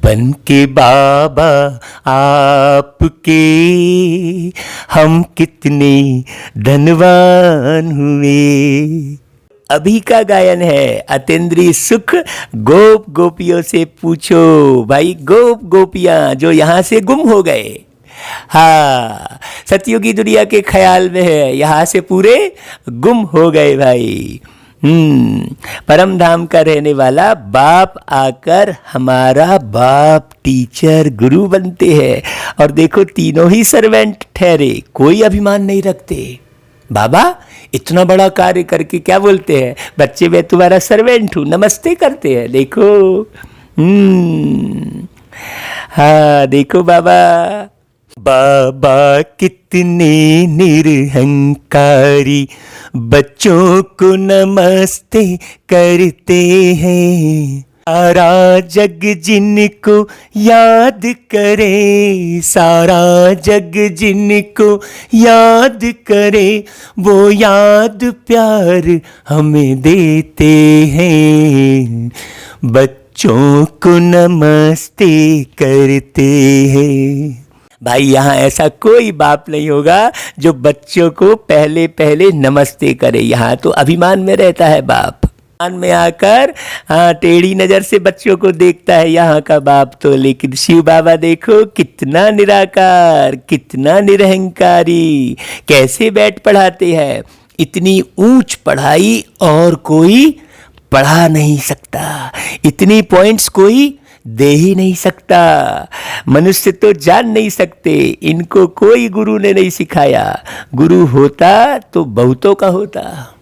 बन के बाबा आपके हम कितने धनवान हुए। अभी का गायन है अतीन्द्रिय सुख। गोप गोपियों से पूछो भाई, गोप गोपियां जो यहाँ से गुम हो गए। हाँ, सतयुगी दुनिया के ख्याल में है, यहाँ से पूरे गुम हो गए भाई। परम धाम का रहने वाला बाप आकर हमारा बाप, टीचर, गुरु बनते हैं। और देखो तीनों ही सर्वेंट ठहरे, कोई अभिमान नहीं रखते। बाबा इतना बड़ा कार्य करके क्या बोलते हैं, बच्चे मैं तुम्हारा सर्वेंट हूँ, नमस्ते करते हैं। देखो हाँ देखो बाबा, बाबा कितने निरहंकारी बच्चों को नमस्ते करते हैं। सारा जग जिनको याद करे, सारा जग जिनको याद करे, वो याद प्यार हमें देते हैं। बच्चों को नमस्ते करते हैं। भाई यहाँ ऐसा कोई बाप नहीं होगा जो बच्चों को पहले पहले नमस्ते करे। यहाँ तो अभिमान में रहता है बाप, में आकर हाँ टेढ़ी नजर से बच्चों को देखता है यहाँ का बाप तो। लेकिन शिव बाबा देखो कितना निराकार, कितना निरहंकारी, कैसे बैठ पढ़ाते हैं। इतनी ऊंच पढ़ाई और कोई पढ़ा नहीं सकता, इतनी पॉइंट्स कोई दे ही नहीं सकता। मनुष्य तो जान नहीं सकते, इनको कोई गुरु ने नहीं सिखाया। गुरु होता तो बहुतों का होता,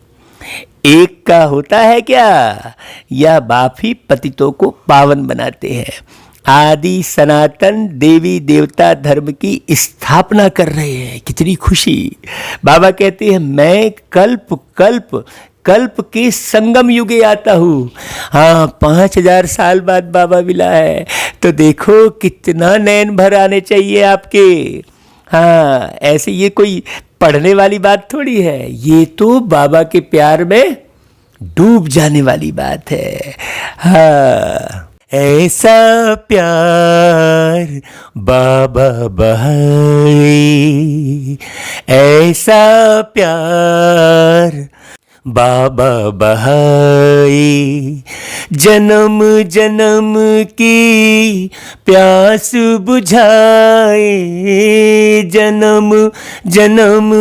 एक का होता है क्या? यह बाप ही पतितों को पावन बनाते हैं। आदि सनातन देवी देवता धर्म की स्थापना कर रहे हैं, कितनी खुशी। बाबा कहते हैं मैं कल्प कल्प कल्प के संगम युगे आता हूँ। हाँ, 5000 साल बाद बाबा मिला है, तो देखो कितना नैन भर आने चाहिए आपके। हाँ, ऐसे ये कोई पढ़ने वाली बात थोड़ी है, ये तो बाबा के प्यार में डूब जाने वाली बात है। हाँ, ऐसा प्यार बाबा बहाए, ऐसा प्यार बाबा बहाए, जन्म जन्म की प्यास बुझाए, जन्म जन्म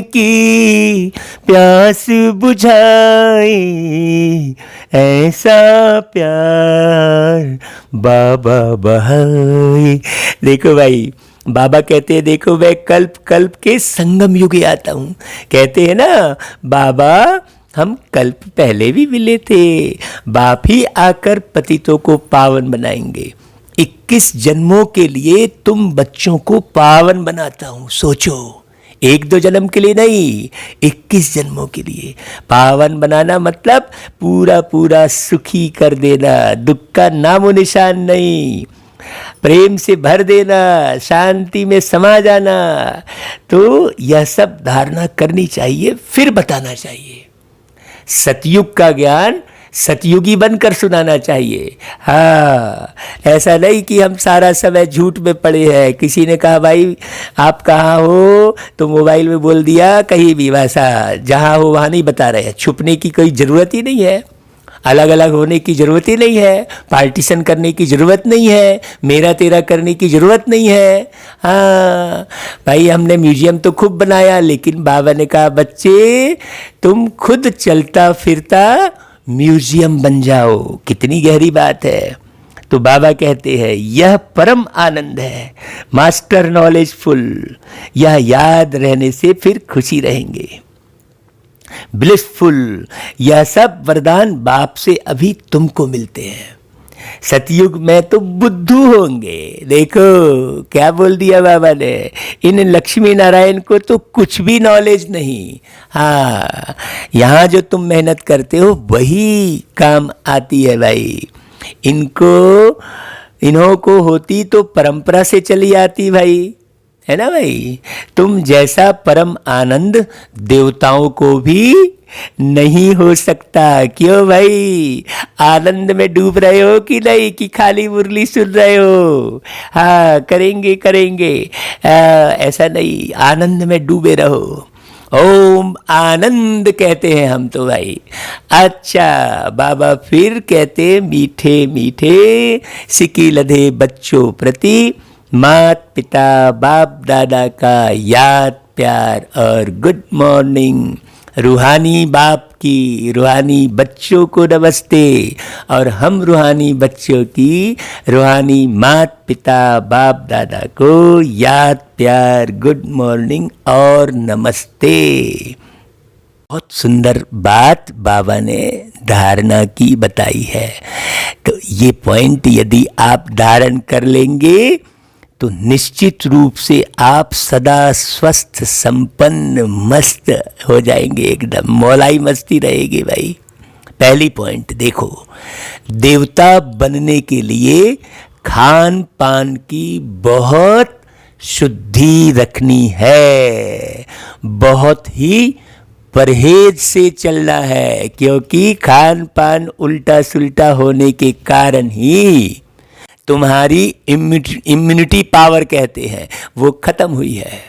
की प्यास बुझाए, ऐसा प्यार बाबा बहाए। देखो भाई, बाबा कहते हैं देखो मैं कल्प कल्प के संगम युगे आता हूँ। कहते हैं ना बाबा हम कल्प पहले भी मिले थे, बाप ही आकर पतितों को पावन बनाएंगे। 21 जन्मों के लिए तुम बच्चों को पावन बनाता हूँ। सोचो, 1-2 जन्म के लिए नहीं, 21 जन्मों के लिए पावन बनाना मतलब पूरा पूरा सुखी कर देना, दुख का नामो निशान नहीं, प्रेम से भर देना, शांति में समा जाना। तो यह सब धारणा करनी चाहिए, फिर बताना चाहिए। सतयुग का ज्ञान सतयुगी बनकर सुनाना चाहिए। हाँ, ऐसा नहीं कि हम सारा समय झूठ में पड़े हैं। किसी ने कहा भाई आप कहाँ हो, तो मोबाइल में बोल दिया कहीं भी, वैसा जहाँ हो वहाँ नहीं बता रहे हैं। छुपने की कोई ज़रूरत ही नहीं है, अलग अलग होने की ज़रूरत ही नहीं है, पार्टीशन करने की ज़रूरत नहीं है, मेरा तेरा करने की ज़रूरत नहीं है। हाँ भाई, हमने म्यूजियम तो खूब बनाया, लेकिन बाबा ने कहा बच्चे तुम खुद चलता फिरता म्यूजियम बन जाओ। कितनी गहरी बात है। तो बाबा कहते हैं यह परम आनंद है, मास्टर नॉलेजफुल, यह याद रहने से फिर खुशी रहेंगे। ब्लिसफुल, यह सब वरदान बाप से अभी तुमको मिलते हैं। सतयुग में तो बुद्धू होंगे। देखो क्या बोल दिया बाबा ने, इन लक्ष्मी नारायण को तो कुछ भी नॉलेज नहीं। हाँ, यहाँ जो तुम मेहनत करते हो वही काम आती है भाई। इन्हों को होती तो परंपरा से चली आती भाई, है ना भाई। तुम जैसा परम आनंद देवताओं को भी नहीं हो सकता। क्यों भाई, आनंद में डूब रहे हो कि नहीं, कि खाली मुरली सुन रहे हो। हाँ, करेंगे करेंगे, ऐसा नहीं, आनंद में डूबे रहो। ओम आनंद कहते हैं हम तो भाई। अच्छा, बाबा फिर कहते मीठे मीठे सिकी लधे बच्चों प्रति मात पिता बाप दादा का याद प्यार और गुड मॉर्निंग। रूहानी बाप की रूहानी बच्चों को नमस्ते, और हम रूहानी बच्चों की रूहानी मात पिता बाप दादा को याद प्यार गुड मॉर्निंग और नमस्ते। बहुत सुंदर बात बाबा ने धारणा की बताई है। तो ये पॉइंट यदि आप धारण कर लेंगे तो निश्चित रूप से आप सदा स्वस्थ संपन्न मस्त हो जाएंगे, एकदम मौलाई मस्ती रहेगी भाई। पहली पॉइंट देखो, देवता बनने के लिए खान पान की बहुत शुद्धि रखनी है, बहुत ही परहेज से चलना है, क्योंकि खान पान उल्टा सुल्टा होने के कारण ही तुम्हारी इम्यूनिटी पावर कहते हैं वो खत्म हुई है।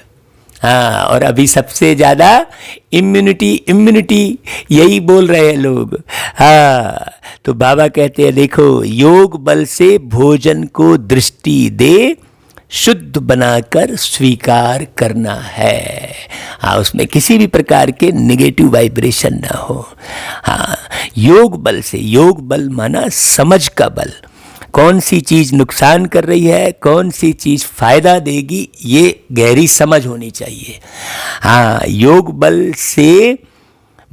हाँ, और अभी सबसे ज़्यादा इम्यूनिटी यही बोल रहे हैं लोग। हाँ, तो बाबा कहते हैं देखो, योग बल से भोजन को दृष्टि दे शुद्ध बनाकर स्वीकार करना है। हाँ, उसमें किसी भी प्रकार के नेगेटिव वाइब्रेशन ना हो। हाँ, योग बल से, योग बल माना समझ का बल, कौन सी चीज़ नुकसान कर रही है, कौन सी चीज़ फायदा देगी, ये गहरी समझ होनी चाहिए। हाँ, योग बल से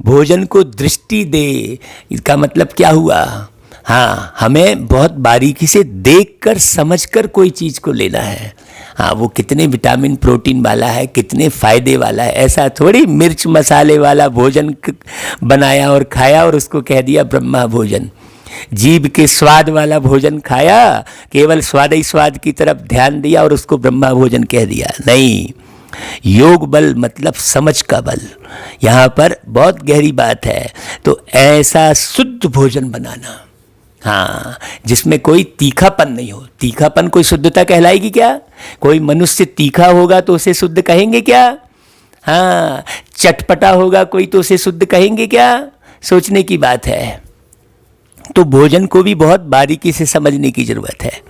भोजन को दृष्टि दे, इसका मतलब क्या हुआ। हाँ, हमें बहुत बारीकी से देखकर समझकर कोई चीज़ को लेना है। हाँ, वो कितने विटामिन प्रोटीन वाला है, कितने फायदे वाला है, ऐसा थोड़ी मिर्च मसाले वाला भोजन बनाया और खाया और उसको कह दिया ब्रह्मा भोजन। जीभ के स्वाद वाला भोजन खाया, केवल स्वाद ही स्वाद की तरफ ध्यान दिया और उसको ब्रह्मा भोजन कह दिया। नहीं, योग बल मतलब समझ का बल। यहाँ पर बहुत गहरी बात है। तो ऐसा शुद्ध भोजन बनाना, हाँ, जिसमें कोई तीखापन नहीं हो। तीखापन कोई शुद्धता कहलाएगी क्या? कोई मनुष्य तीखा होगा तो उसे शुद्ध कहेंगे क्या? हाँ, चटपटा होगा कोई तो उसे शुद्ध कहेंगे क्या? सोचने की बात है। तो भोजन को भी बहुत बारीकी से समझने की जरूरत है।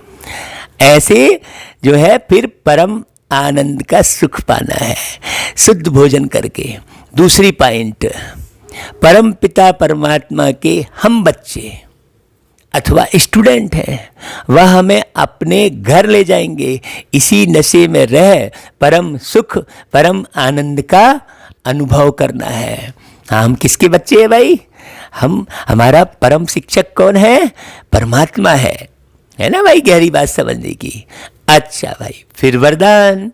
ऐसे जो है फिर परम आनंद का सुख पाना है शुद्ध भोजन करके। दूसरी पॉइंट, परम पिता परमात्मा के हम बच्चे अथवा स्टूडेंट हैं, वह हमें अपने घर ले जाएंगे। इसी नशे में रह परम सुख परम आनंद का अनुभव करना है। हाँ, हम किसके बच्चे हैं भाई? हमारा परम शिक्षक कौन है? परमात्मा है ना भाई? गहरी बात समझने की। अच्छा भाई, फिर वरदान,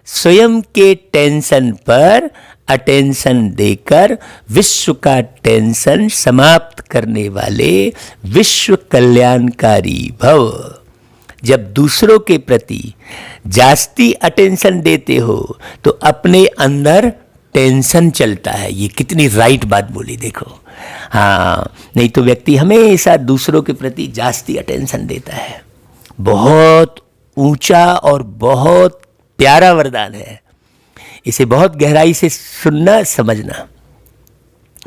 स्वयं के टेंशन पर अटेंशन देकर विश्व का टेंशन समाप्त करने वाले विश्व कल्याणकारी भव। जब दूसरों के प्रति जास्ती अटेंशन देते हो तो अपने अंदर टेंशन चलता है। ये कितनी राइट बात बोली देखो। हाँ, नहीं तो व्यक्ति हमेशा दूसरों के प्रति जास्ती अटेंशन देता है। बहुत ऊंचा और बहुत प्यारा वरदान है। इसे बहुत गहराई से सुनना समझना।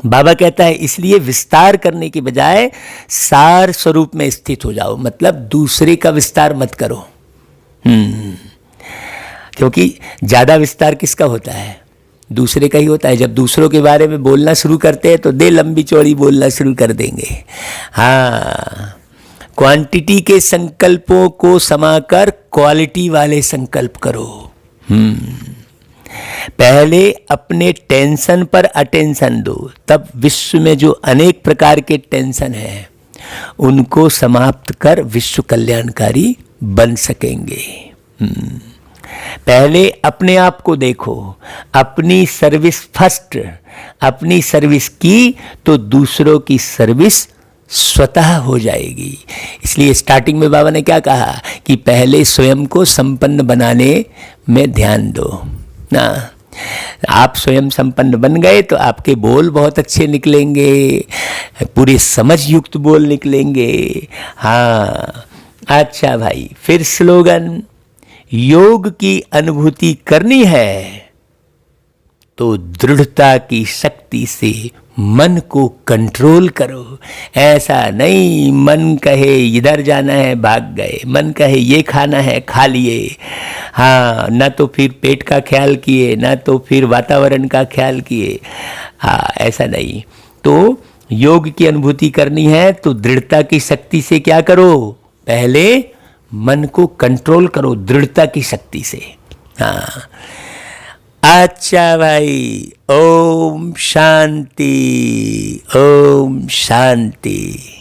बाबा कहता है इसलिए विस्तार करने के बजाय सार स्वरूप में स्थित हो जाओ। मतलब दूसरे का विस्तार मत करो। क्योंकि ज़्यादा विस्तार किसका होता है? दूसरे का ही होता है। जब दूसरों के बारे में बोलना शुरू करते हैं तो दे लंबी चौड़ी बोलना शुरू कर देंगे। हाँ, क्वांटिटी के संकल्पों को समाकर क्वालिटी वाले संकल्प करो। पहले अपने टेंशन पर अटेंशन दो, तब विश्व में जो अनेक प्रकार के टेंशन हैं उनको समाप्त कर विश्व कल्याणकारी बन सकेंगे। पहले अपने आप को देखो, अपनी सर्विस फर्स्ट। अपनी सर्विस की तो दूसरों की सर्विस स्वतः हो जाएगी। इसलिए स्टार्टिंग में बाबा ने क्या कहा कि पहले स्वयं को संपन्न बनाने में ध्यान दो ना। आप स्वयं संपन्न बन गए तो आपके बोल बहुत अच्छे निकलेंगे, पूरे समझ युक्त बोल निकलेंगे। हाँ, अच्छा भाई, फिर स्लोगन, योग की अनुभूति करनी है तो दृढ़ता की शक्ति से मन को कंट्रोल करो। ऐसा नहीं मन कहे इधर जाना है भाग गए, मन कहे ये खाना है खा लिए। हाँ, ना तो फिर पेट का ख्याल किए, ना तो फिर वातावरण का ख्याल किए। हाँ, ऐसा नहीं। तो योग की अनुभूति करनी है तो दृढ़ता की शक्ति से क्या करो? पहले मन को कंट्रोल करो दृढ़ता की शक्ति से। हाँ, अच्छा भाई, ओम शांति, ओम शांति।